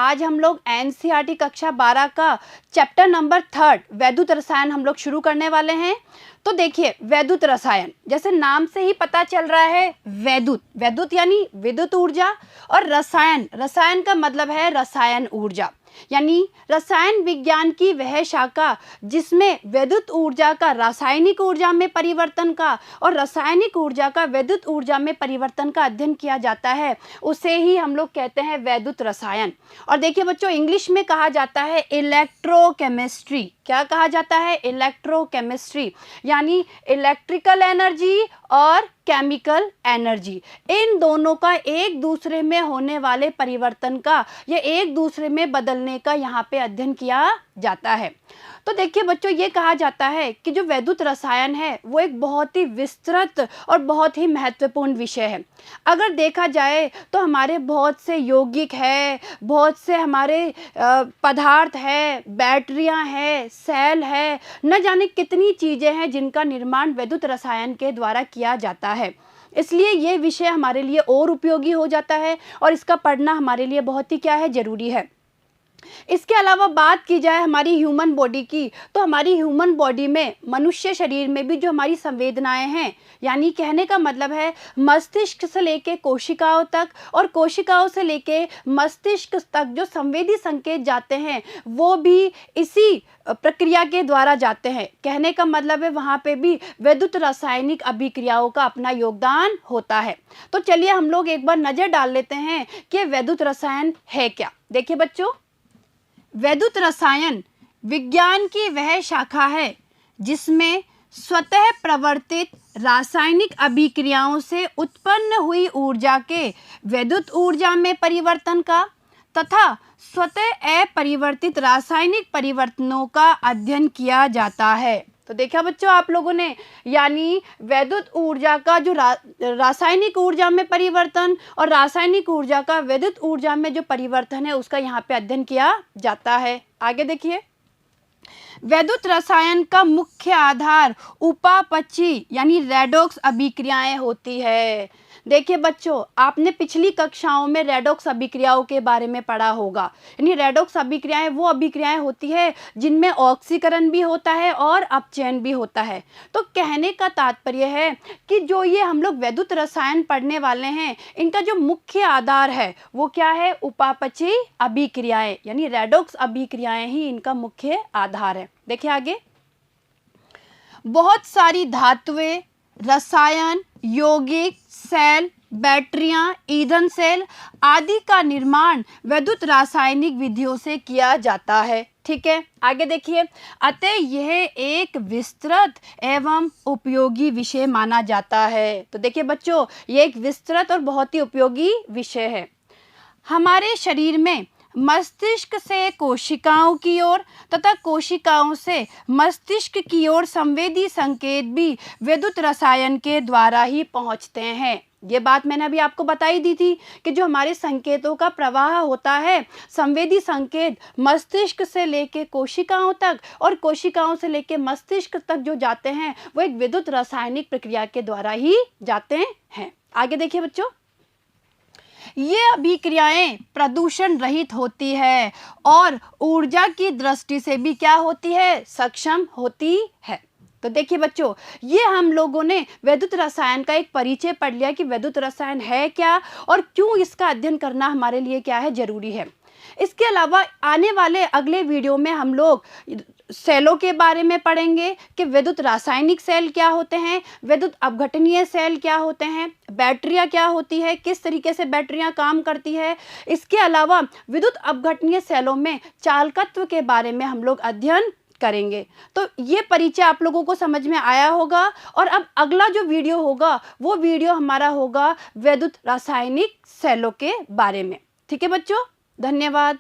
आज हम लोग एनसीईआरटी कक्षा 12 का चैप्टर नंबर 3 वैद्युत रसायन हम लोग शुरू करने वाले हैं। तो देखिए, वैद्युत रसायन जैसे नाम से ही पता चल रहा है, वैद्युत, वैद्युत यानी विद्युत ऊर्जा, और रसायन, रसायन का मतलब है रसायन ऊर्जा, यानी रसायन विज्ञान की वह शाखा जिसमें वैद्युत ऊर्जा का रासायनिक ऊर्जा में परिवर्तन का और रासायनिक ऊर्जा का वैद्युत ऊर्जा में परिवर्तन का अध्ययन किया जाता है, उसे ही हम लोग कहते हैं वैद्युत रसायन। और देखिए बच्चों, इंग्लिश में कहा जाता है इलेक्ट्रोकेमिस्ट्री। क्या कहा जाता है? इलेक्ट्रोकेमिस्ट्री, यानी इलेक्ट्रिकल एनर्जी और केमिकल एनर्जी, इन दोनों का एक दूसरे में होने वाले परिवर्तन का या एक दूसरे में बदलने का यहाँ पे अध्ययन किया जाता है। तो देखिए बच्चों, ये कहा जाता है कि जो वैद्युत रसायन है वो एक बहुत ही विस्तृत और बहुत ही महत्वपूर्ण विषय है। अगर देखा जाए तो हमारे बहुत से यौगिक है, बहुत से हमारे पदार्थ है, बैटरियां है, सेल है, न जाने कितनी चीज़ें हैं जिनका निर्माण वैद्युत रसायन के द्वारा किया जाता है। इसलिए ये विषय हमारे लिए और उपयोगी हो जाता है और इसका पढ़ना हमारे लिए बहुत ही क्या है, ज़रूरी है। इसके अलावा बात की जाए हमारी ह्यूमन बॉडी की, तो हमारी ह्यूमन बॉडी में, मनुष्य शरीर में भी जो हमारी संवेदनाएं हैं, यानी कहने का मतलब है मस्तिष्क से लेके कोशिकाओं तक और कोशिकाओं से लेके मस्तिष्क तक जो संवेदी संकेत जाते हैं वो भी इसी प्रक्रिया के द्वारा जाते हैं। कहने का मतलब है वहाँ पे भी वैद्युत रासायनिक अभिक्रियाओं का अपना योगदान होता है। तो चलिए हम लोग एक बार नज़र डाल लेते हैं कि वैद्युत रसायन है क्या। देखिए बच्चों, वैद्युत रसायन विज्ञान की वह शाखा है जिसमें स्वतः प्रवर्तित रासायनिक अभिक्रियाओं से उत्पन्न हुई ऊर्जा के वैद्युत ऊर्जा में परिवर्तन का तथा स्वतः अपरिवर्तित रासायनिक परिवर्तनों का अध्ययन किया जाता है। तो देखा बच्चों आप लोगों ने, यानी वैद्युत ऊर्जा का जो रासायनिक ऊर्जा में परिवर्तन और रासायनिक ऊर्जा का वैद्युत ऊर्जा में जो परिवर्तन है उसका यहाँ पे अध्ययन किया जाता है। आगे देखिए, वैद्युत रसायन का मुख्य आधार उपापचयी यानी रेडॉक्स अभिक्रियाएं होती है। देखिए बच्चों, आपने पिछली कक्षाओं में रेडॉक्स अभिक्रियाओं के बारे में पढ़ा होगा। यानी रेडॉक्स अभिक्रियाएं वो अभिक्रियाएं होती है जिनमें ऑक्सीकरण भी होता है और अपचयन भी होता है। तो कहने का तात्पर्य है कि जो ये हम लोग वैद्युत रसायन पढ़ने वाले हैं, इनका जो मुख्य आधार है वो क्या है? उपापचयी अभिक्रियाएं, यानी रेडॉक्स अभिक्रियाएं ही इनका मुख्य आधार है। देखिए आगे, बहुत सारी धातुएं, रसायन, यौगिक, सेल, बैटरियां, ईंधन सेल आदि का निर्माण वैद्युत रासायनिक विधियों से किया जाता है। ठीक है, आगे देखिए, अतः यह एक विस्तृत एवं उपयोगी विषय माना जाता है। तो देखिए बच्चों, ये एक विस्तृत और बहुत ही उपयोगी विषय है। हमारे शरीर में मस्तिष्क से कोशिकाओं की ओर तथा कोशिकाओं से मस्तिष्क की ओर संवेदी संकेत भी वैद्युत रसायन के द्वारा ही पहुंचते हैं। ये बात मैंने अभी आपको बताई दी थी कि जो हमारे संकेतों का प्रवाह होता है, संवेदी संकेत मस्तिष्क से लेके कोशिकाओं तक और कोशिकाओं से लेके मस्तिष्क तक जो जाते हैं वो एक विद्युत रासायनिक प्रक्रिया के द्वारा ही जाते हैं। आगे देखिए बच्चों, ये अभिक्रियाएं प्रदूषण रहित होती है और ऊर्जा की दृष्टि से भी क्या होती है? सक्षम होती है। तो देखिए बच्चों, ये हम लोगों ने वैद्युत रसायन का एक परिचय पढ़ लिया कि वैद्युत रसायन है क्या और क्यों इसका अध्ययन करना हमारे लिए क्या है, जरूरी है। इसके अलावा आने वाले अगले वीडियो में हम लोग सेलों के बारे में पढ़ेंगे कि वैद्युत रासायनिक सेल क्या होते हैं, वैद्युत अपघटनीय सेल क्या होते हैं, बैटरियां क्या होती है, किस तरीके से बैटरियां काम करती है। इसके अलावा विद्युत अपघटनीय सेलों में चालकत्व के बारे में हम लोग अध्ययन करेंगे। तो ये परिचय आप लोगों को समझ में आया होगा और अब अगला जो वीडियो होगा वो वीडियो हमारा होगा वैद्युत रासायनिक सेलों के बारे में। ठीक है बच्चों, धन्यवाद।